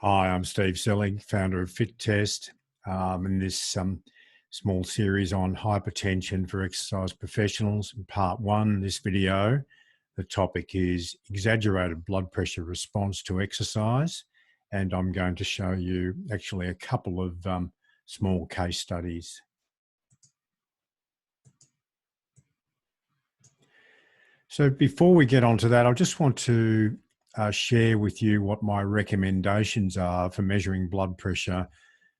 Hi, I'm Steve Selling, founder of Fit Test. In this small series on hypertension for exercise professionals, in part one, this video, the topic is exaggerated blood pressure response to exercise. And I'm going to show you actually a couple of small case studies. So before we get onto that, I just want to share with you what my recommendations are for measuring blood pressure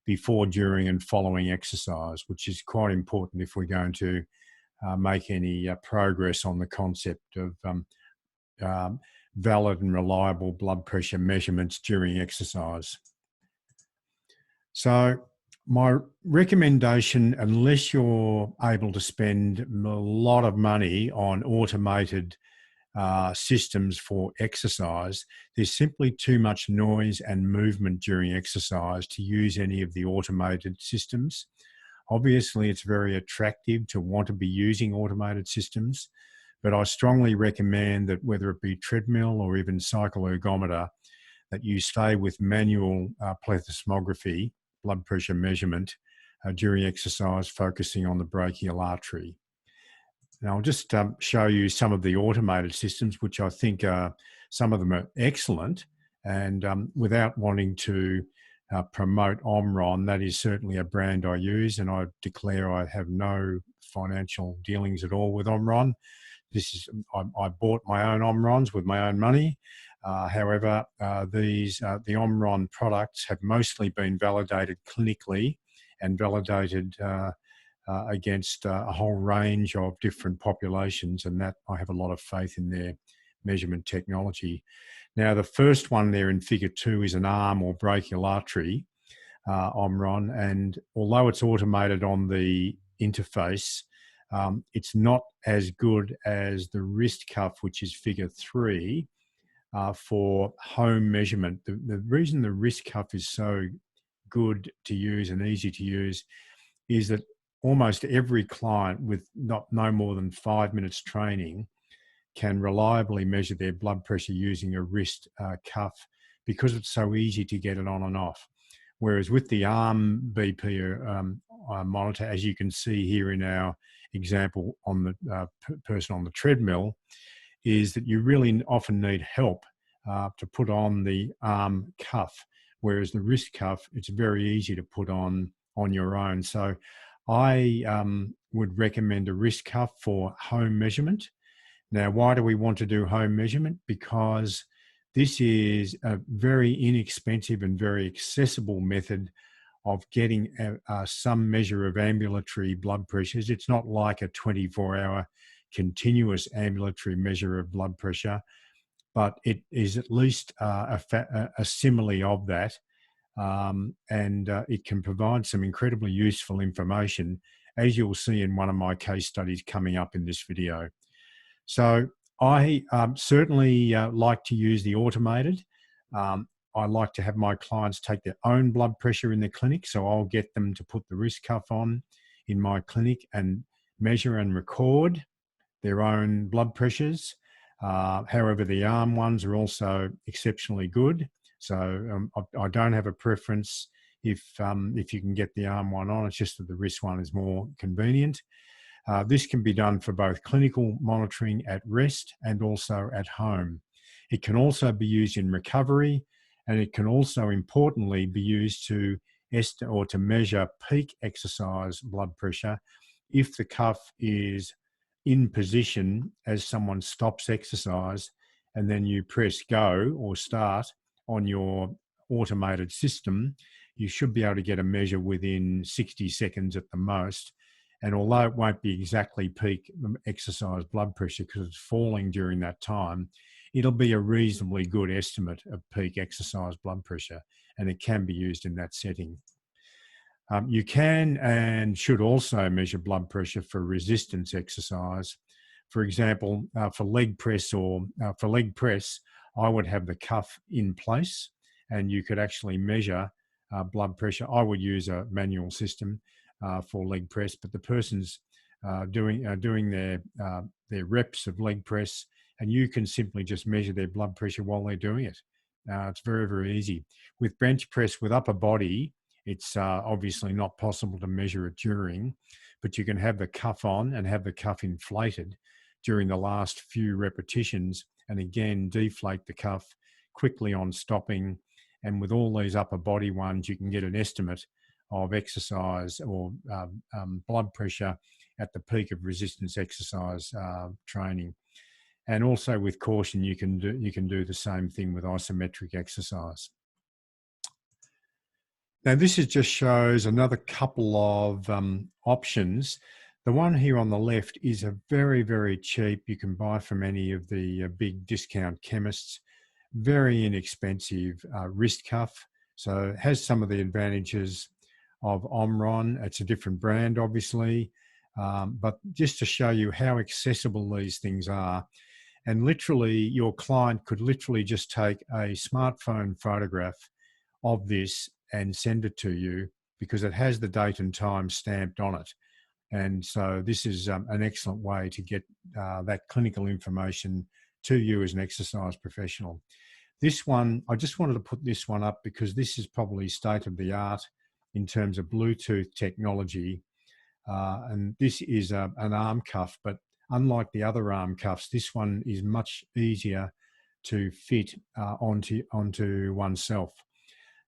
before, during and following exercise, which is quite important if we're going to make any progress on the concept of valid and reliable blood pressure measurements during exercise. So my recommendation, unless you're able to spend a lot of money on automated systems for exercise, there's simply too much noise and movement during exercise to use any of the automated systems. Obviously, it's very attractive to want to be using automated systems, but I strongly recommend that whether it be treadmill or even cycle ergometer, that you stay with manual plethysmography, blood pressure measurement during exercise, focusing on the brachial artery. Now, I'll just show you some of the automated systems, which I think some of them are excellent. And without wanting to promote Omron, that is certainly a brand I use, and I declare I have no financial dealings at all with Omron. I bought my own Omrons with my own money. However, the Omron products have mostly been validated clinically and validated against a whole range of different populations, and that I have a lot of faith in their measurement technology. Now, the first one there in figure 2 is an arm or brachial artery Omron, and although it's automated on the interface, it's not as good as the wrist cuff, which is figure 3, for home measurement. The reason the wrist cuff is so good to use and easy to use is that almost every client with no more than 5 minutes training can reliably measure their blood pressure using a wrist cuff, because it's so easy to get it on and off. Whereas with the arm BP monitor, as you can see here in our example on the person on the treadmill, is that you really often need help to put on the arm cuff, whereas the wrist cuff, it's very easy to put on your own. So I would recommend a wrist cuff for home measurement. Now, why do we want to do home measurement? Because this is a very inexpensive and very accessible method of getting some measure of ambulatory blood pressures. It's not like a 24-hour continuous ambulatory measure of blood pressure, but it is at least a simile of that. And it can provide some incredibly useful information, as you'll see in one of my case studies coming up in this video. So I certainly like to use the automated. I like to have my clients take their own blood pressure in the clinic, so I'll get them to put the wrist cuff on in my clinic and measure and record their own blood pressures. However, the arm ones are also exceptionally good. So I don't have a preference if you can get the arm one on. It's just that the wrist one is more convenient. This can be done for both clinical monitoring at rest and also at home. It can also be used in recovery, and it can also importantly be used to measure peak exercise blood pressure if the cuff is in position as someone stops exercise, and then you press go or start on your automated system. You should be able to get a measure within 60 seconds at the most. And although it won't be exactly peak exercise blood pressure because it's falling during that time, it'll be a reasonably good estimate of peak exercise blood pressure, and it can be used in that setting. You can and should also measure blood pressure for resistance exercise. For example, for leg press, I would have the cuff in place, and you could actually measure blood pressure. I would use a manual system for leg press, but the person's doing their reps of leg press, and you can simply just measure their blood pressure while they're doing it. It's very, very easy. With bench press with upper body, it's obviously not possible to measure it during, but you can have the cuff on and have the cuff inflated during the last few repetitions, and again, deflate the cuff quickly on stopping. And with all these upper body ones, you can get an estimate of exercise or blood pressure at the peak of resistance exercise training. And also with caution, you can do the same thing with isometric exercise. Now, this just shows another couple of options. The one here on the left is a very, very cheap. You can buy from any of the big discount chemists. Very inexpensive wrist cuff. So it has some of the advantages of Omron. It's a different brand, obviously. But just to show you how accessible these things are. And literally, your client could literally just take a smartphone photograph of this and send it to you, because it has the date and time stamped on it. And so this is an excellent way to get that clinical information to you as an exercise professional. This one, I just wanted to put this one up because this is probably state of the art in terms of Bluetooth technology. And this is an arm cuff, but unlike the other arm cuffs, this one is much easier to fit onto oneself.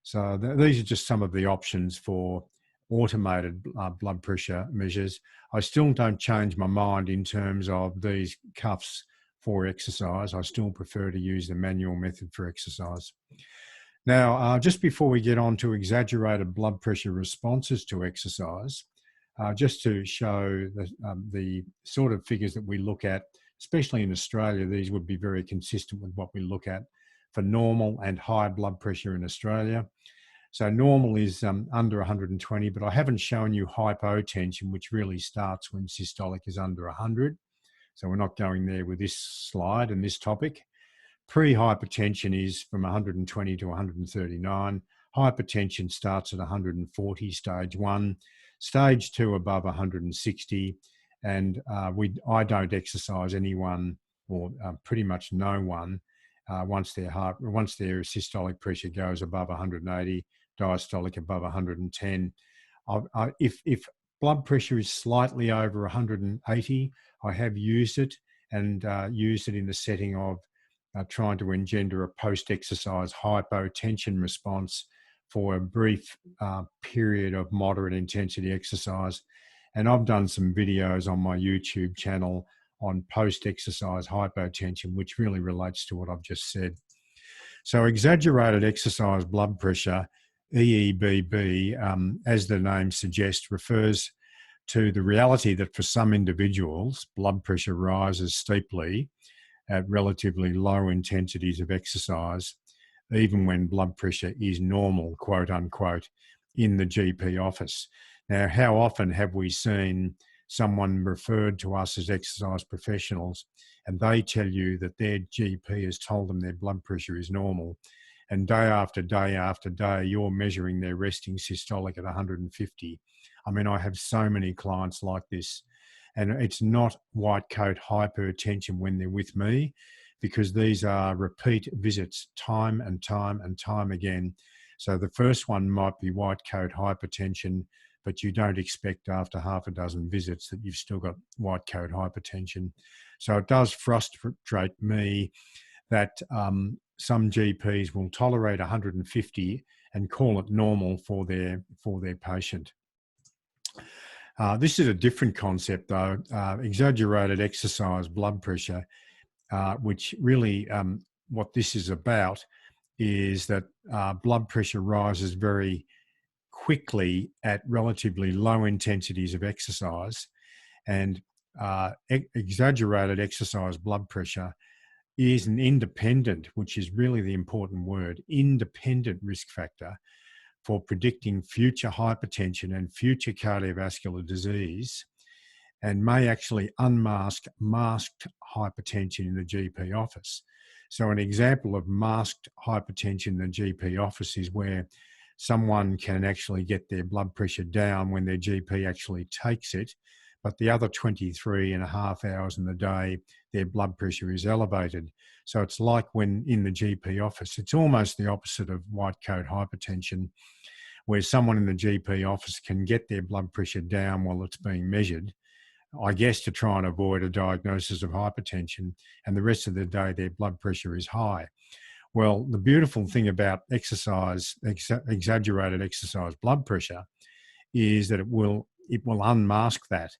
So these are just some of the options for automated blood pressure measures. I still don't change my mind in terms of these cuffs for exercise. I still prefer to use the manual method for exercise. Now, just before we get on to exaggerated blood pressure responses to exercise, just to show the sort of figures that we look at, especially in Australia, these would be very consistent with what we look at for normal and high blood pressure in Australia. So normal is under 120, but I haven't shown you hypotension, which really starts when systolic is under 100. So we're not going there with this slide and this topic. Prehypertension is from 120 to 139. Hypertension starts at 140, stage 1. Stage 2 above 160. And I don't exercise anyone, or pretty much no one, once their systolic pressure goes above 180, diastolic above 110. If blood pressure is slightly over 180, I have used it, and used it in the setting of trying to engender a post-exercise hypotension response for a brief period of moderate intensity exercise. And I've done some videos on my YouTube channel on post-exercise hypotension, which really relates to what I've just said. So exaggerated exercise blood pressure, EEBB, as the name suggests, refers to the reality that for some individuals, blood pressure rises steeply at relatively low intensities of exercise, even when blood pressure is normal, quote unquote, in the GP office. Now, how often have we seen someone referred to us as exercise professionals and they tell you that their GP has told them their blood pressure is normal, and day after day after day, you're measuring their resting systolic at 150. I mean, I have so many clients like this, and it's not white coat hypertension when they're with me, because these are repeat visits time and time and time again. So the first one might be white coat hypertension, but you don't expect after half a dozen visits that you've still got white coat hypertension. So it does frustrate me that some GPs will tolerate 150 and call it normal for their patient. This is a different concept, though, exaggerated exercise blood pressure, which really what this is about is that blood pressure rises very quickly at relatively low intensities of exercise, and exaggerated exercise blood pressure is an independent, which is really the important word, independent risk factor for predicting future hypertension and future cardiovascular disease, and may actually unmask masked hypertension in the GP office. So an example of masked hypertension in the GP office is where someone can actually get their blood pressure down when their GP actually takes it, but the other 23 and a half hours in the day, their blood pressure is elevated. So it's like when in the GP office, it's almost the opposite of white coat hypertension, where someone in the GP office can get their blood pressure down while it's being measured, I guess to try and avoid a diagnosis of hypertension, and the rest of the day their blood pressure is high. Well, the beautiful thing about exercise, exaggerated exercise blood pressure, is that it will unmask that,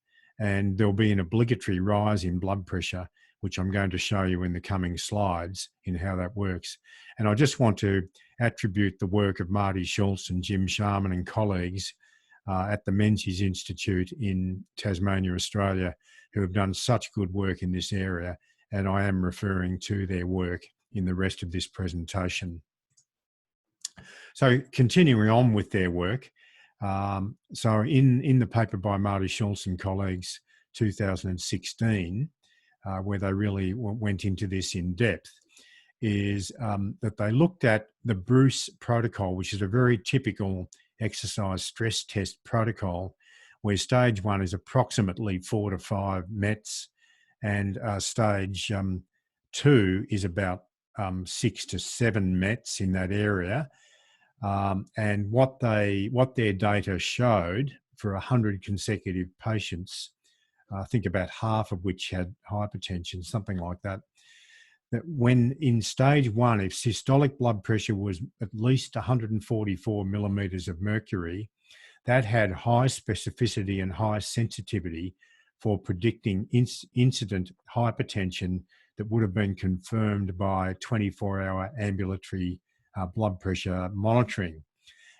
and there'll be an obligatory rise in blood pressure, which I'm going to show you in the coming slides in how that works. And I just want to attribute the work of Marty Schultz and Jim Sharman and colleagues at the Menzies Institute in Tasmania, Australia, who have done such good work in this area, and I am referring to their work in the rest of this presentation. So continuing on with their work, so in the paper by Marty Schultz and colleagues, 2016, where they really went into this in depth, is that they looked at the Bruce protocol, which is a very typical exercise stress test protocol, where stage 1 is approximately 4 to 5 METs, and stage 2 is about 6 to 7 METs in that area. And what their data showed for 100 consecutive patients, I think about half of which had hypertension, something like that, that when in stage 1, if systolic blood pressure was at least 144 millimeters of mercury, that had high specificity and high sensitivity for predicting incident hypertension that would have been confirmed by 24-hour ambulatory blood pressure monitoring.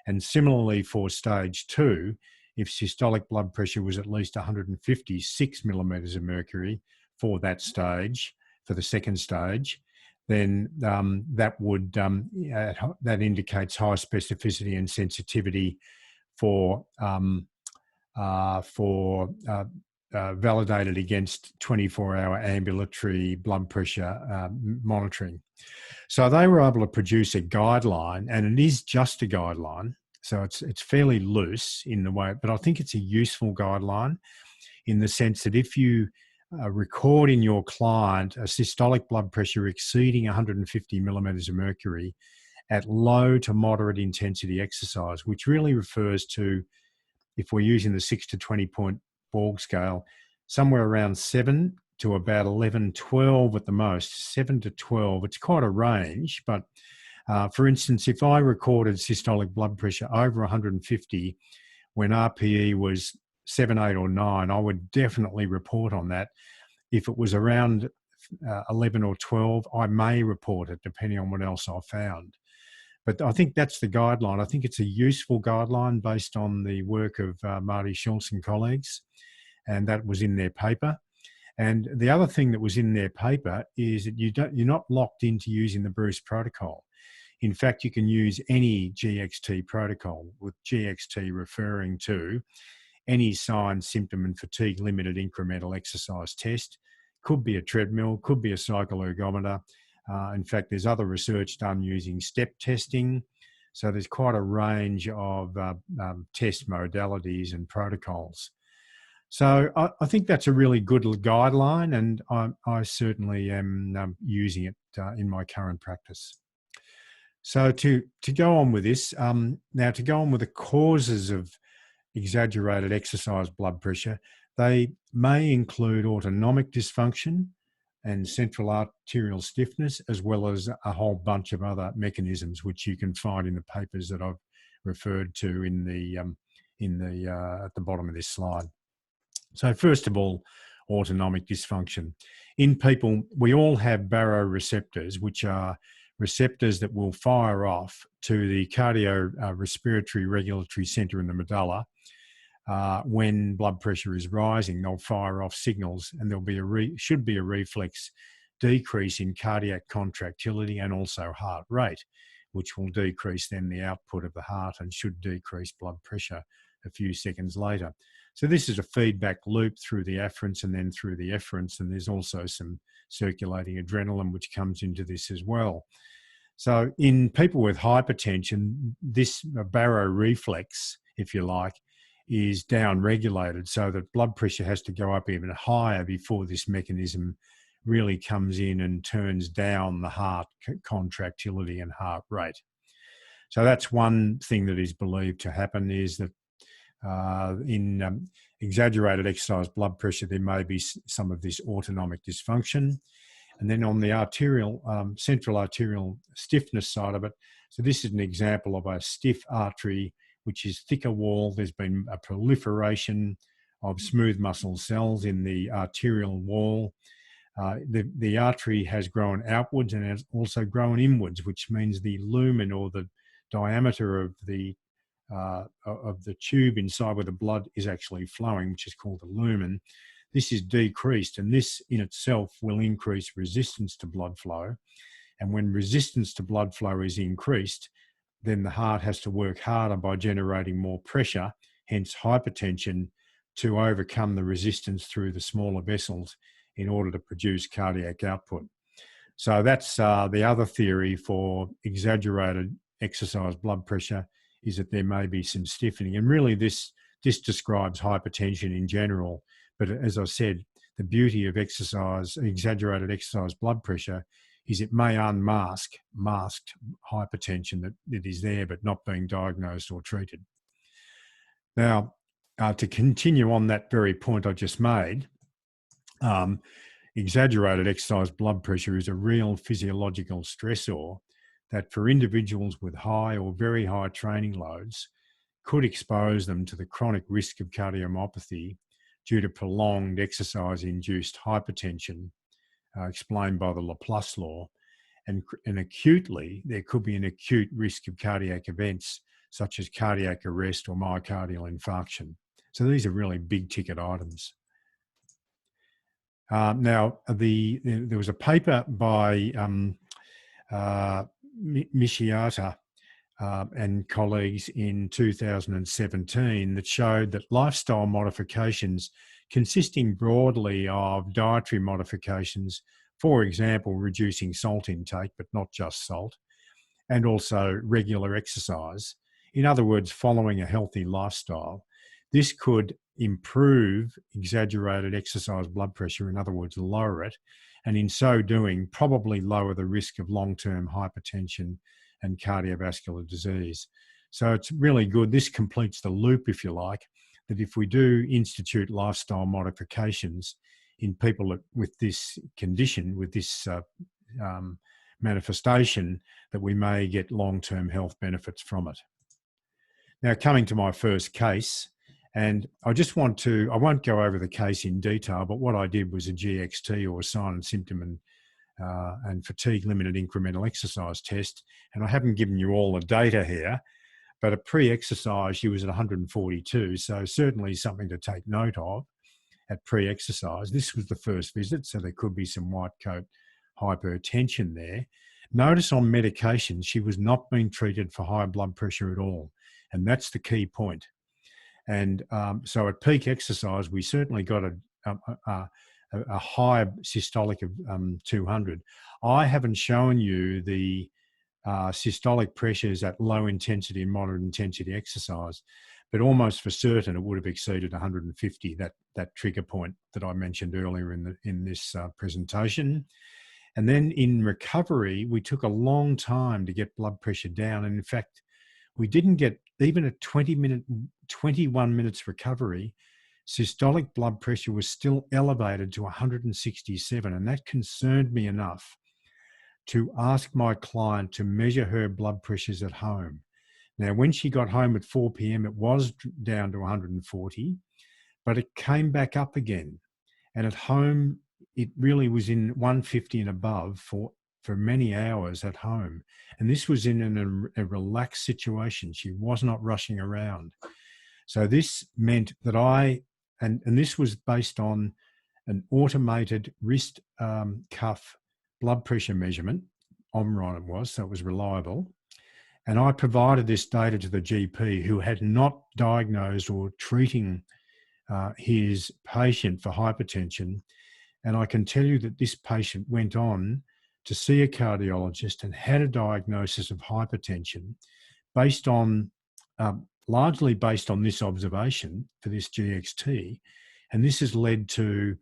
And similarly for stage 2, if systolic blood pressure was at least 156 millimeters of mercury for that stage, for the second stage, then that indicates high specificity and sensitivity for validated against 24-hour ambulatory blood pressure monitoring. So they were able to produce a guideline, and it is just a guideline. So it's fairly loose in the way, but I think it's a useful guideline in the sense that if you record in your client a systolic blood pressure exceeding 150 millimeters of mercury at low to moderate intensity exercise, which really refers to, if we're using the 6 to 20 point Borg scale, somewhere around 7 to about 11, 12 at the most, 7 to 12. It's quite a range, but for instance, if I recorded systolic blood pressure over 150 when RPE was 7, 8 or 9, I would definitely report on that. If it was around 11 or 12, I may report it depending on what else I found. But I think that's the guideline. I think it's a useful guideline based on the work of Marty Schultz and colleagues, and that was in their paper. And the other thing that was in their paper is that you're not locked into using the Bruce protocol. In fact, you can use any GXT protocol, with GXT referring to any sign, symptom and fatigue limited incremental exercise test. Could be a treadmill, could be a cycle ergometer. In fact, there's other research done using step testing. So there's quite a range of test modalities and protocols. So I think that's a really good guideline, and I certainly am using it in my current practice. So to go on with this, now to go on with the causes of exaggerated exercise blood pressure, they may include autonomic dysfunction and central arterial stiffness, as well as a whole bunch of other mechanisms, which you can find in the papers that I've referred to in the at the bottom of this slide. So first of all, autonomic dysfunction. In people, we all have baroreceptors, which are receptors that will fire off to the cardiorespiratory regulatory center in the medulla. When blood pressure is rising, they'll fire off signals, and there'll be should be a reflex decrease in cardiac contractility and also heart rate, which will decrease then the output of the heart and should decrease blood pressure a few seconds later. So this is a feedback loop through the afferents and then through the efferents, and there's also some circulating adrenaline which comes into this as well. So in people with hypertension, this baroreflex, if you like, is down-regulated, so that blood pressure has to go up even higher before this mechanism really comes in and turns down the heart contractility and heart rate. So that's one thing that is believed to happen, is that in exaggerated exercise blood pressure, there may be some of this autonomic dysfunction. And then on the arterial, central arterial stiffness side of it, so this is an example of a stiff artery, which is thicker wall. There's been a proliferation of smooth muscle cells in the arterial wall. The artery has grown outwards and has also grown inwards, which means the lumen, or the diameter of the tube inside where the blood is actually flowing, which is called the lumen. This is decreased, and this in itself will increase resistance to blood flow. And when resistance to blood flow is increased, then the heart has to work harder by generating more pressure, hence hypertension, to overcome the resistance through the smaller vessels in order to produce cardiac output. So that's the other theory for exaggerated exercise blood pressure, is that there may be some stiffening. And really this describes hypertension in general. But as I said, the beauty of exaggerated exercise blood pressure, is it may masked hypertension that is there but not being diagnosed or treated. Now, to continue on that very point I just made, exaggerated exercise blood pressure is a real physiological stressor that, for individuals with high or very high training loads, could expose them to the chronic risk of cardiomyopathy due to prolonged exercise-induced hypertension, explained by the Laplace law. And acutely, there could be an acute risk of cardiac events such as cardiac arrest or myocardial infarction. So these are really big ticket items. Now, there was a paper by Mishiata and colleagues in 2017 that showed that lifestyle modifications consisting broadly of dietary modifications, for example, reducing salt intake, but not just salt, and also regular exercise, in other words, following a healthy lifestyle, this could improve exaggerated exercise blood pressure, in other words, lower it, and in so doing, probably lower the risk of long-term hypertension and cardiovascular disease. So it's really good. This completes the loop, if you like, that if we do institute lifestyle modifications in people with this condition, with this manifestation, that we may get long-term health benefits from it. Now, coming to my first case, and I won't go over the case in detail, but what I did was a GXT, or sign and symptom and fatigue limited incremental exercise test. And I haven't given you all the data here, but at pre-exercise, she was at 142. So certainly something to take note of at pre-exercise. This was the first visit, so there could be some white coat hypertension there. Notice on medication, she was not being treated for high blood pressure at all. And that's the key point. And so at peak exercise, we certainly got a high systolic of 200. I haven't shown you the systolic pressures at low intensity and moderate intensity exercise, but almost for certain it would have exceeded 150, that trigger point that I mentioned earlier in this presentation. And then in recovery, we took a long time to get blood pressure down. And in fact, we didn't get even a 21 minutes recovery. Systolic blood pressure was still elevated to 167. And that concerned me enough to ask my client to measure her blood pressures at home. Now, when she got home at 4 p.m., it was down to 140, but it came back up again. And at home, it really was in 150 and above for many hours at home. And this was in a relaxed situation. She was not rushing around. So this meant that and this was based on an automated wrist cuff blood pressure measurement. Omron it was, so it was reliable. And I provided this data to the GP, who had not diagnosed or treating his patient for hypertension. And I can tell you that this patient went on to see a cardiologist and had a diagnosis of hypertension based on largely based on this observation for this GXT. And this has led to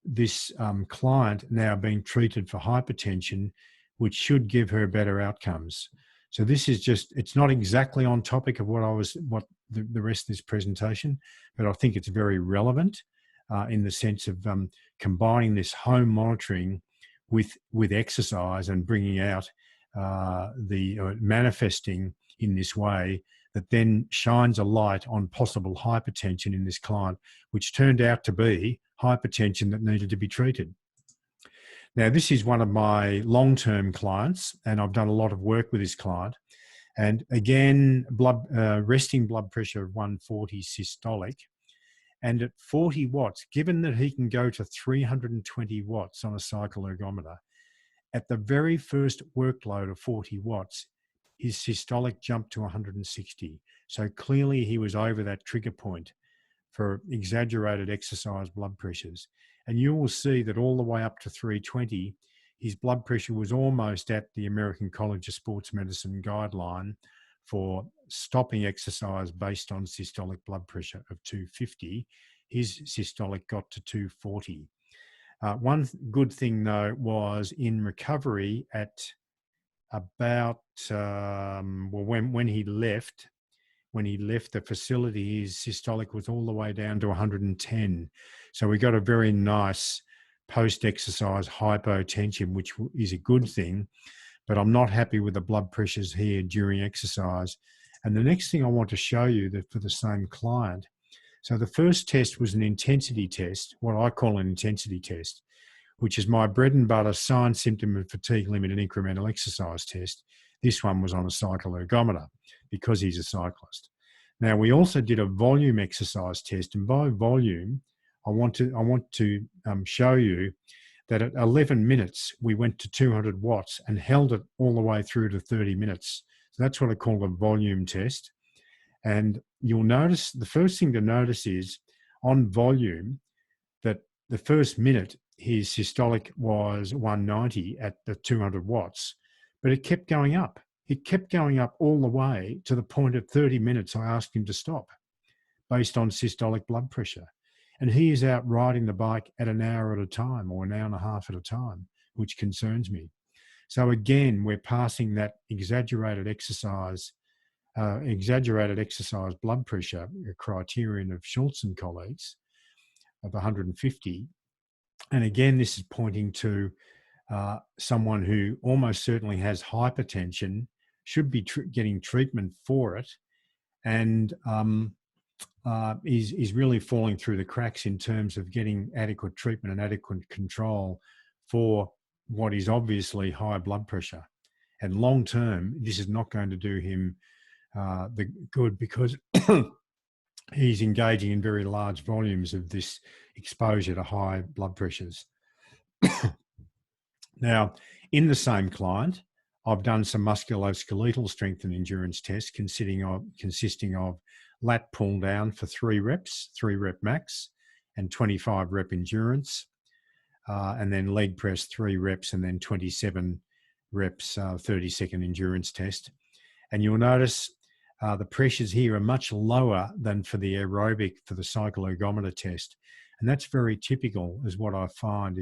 this client now being treated for hypertension, which should give her better outcomes. So this is just, it's not exactly on topic of what the rest of this presentation, but I think it's very relevant in the sense of combining this home monitoring with exercise and bringing out manifesting in this way that then shines a light on possible hypertension in this client, which turned out to be hypertension that needed to be treated. Now, this is one of my long-term clients, and I've done a lot of work with this client. And again, resting blood pressure of 140 systolic. And at 40 watts, given that he can go to 320 watts on a cycle ergometer, at the very first workload of 40 watts, his systolic jumped to 160. So clearly he was over that trigger point for exaggerated exercise blood pressures. And you will see that all the way up to 320, his blood pressure was almost at the American College of Sports Medicine guideline for stopping exercise based on systolic blood pressure of 250. His systolic got to 240. One good thing, though, was in recovery at about, when he left the facility, his systolic was all the way down to 110. So we got a very nice post-exercise hypotension, which is a good thing, but I'm not happy with the blood pressures here during exercise. And the next thing I want to show you that for the same client, so the first test was an intensity test, what I call an intensity test, which is my bread and butter sign, symptom, and fatigue limit and incremental exercise test. This one was on a cycle ergometer because he's a cyclist. Now, we also did a volume exercise test, and by volume, I want to show you that at 11 minutes, we went to 200 watts and held it all the way through to 30 minutes. So that's what I call a volume test. And you'll notice, the first thing to notice is on volume that the first minute, his systolic was 190 at the 200 watts, but it kept going up. It kept going up all the way to the point of 30 minutes. I asked him to stop based on systolic blood pressure. And he is out riding the bike at an hour at a time or an hour and a half at a time, which concerns me. So again, we're passing that exaggerated exercise blood pressure criterion of Schultz and colleagues of 150. And again, this is pointing to someone who almost certainly has hypertension, should be getting treatment for it, and is really falling through the cracks in terms of getting adequate treatment and adequate control for what is obviously high blood pressure. And long term, this is not going to do him the good, because he's engaging in very large volumes of this exposure to high blood pressures. Now, in the same client, I've done some musculoskeletal strength and endurance tests consisting of lat pull down for 3 reps, 3 rep max, and 25 rep endurance, and then leg press 3 reps and then 27 reps, 30-second endurance test. And you'll notice the pressures here are much lower than for the aerobic, for the cycle ergometer test. And that's very typical, is what I find,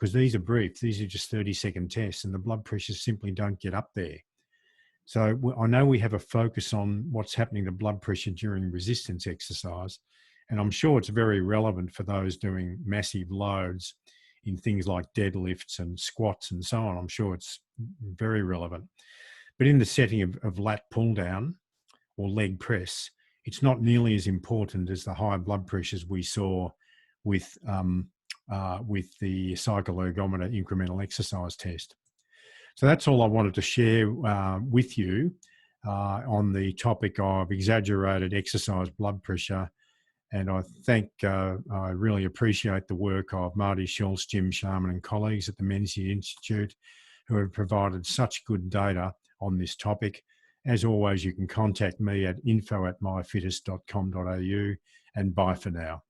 because these are brief, these are just 30-second tests, and the blood pressures simply don't get up there. So I know we have a focus on what's happening to blood pressure during resistance exercise, and I'm sure it's very relevant for those doing massive loads in things like deadlifts and squats and so on. I'm sure it's very relevant. But in the setting of lat pull down or leg press, it's not nearly as important as the high blood pressures we saw with the cycle ergometer incremental exercise test. So that's all I wanted to share with you on the topic of exaggerated exercise blood pressure. And I really appreciate the work of Marty Schultz, Jim Sharman and colleagues at the Menzies Institute, who have provided such good data on this topic. As always, you can contact me at info@myfittest.com.au, and bye for now.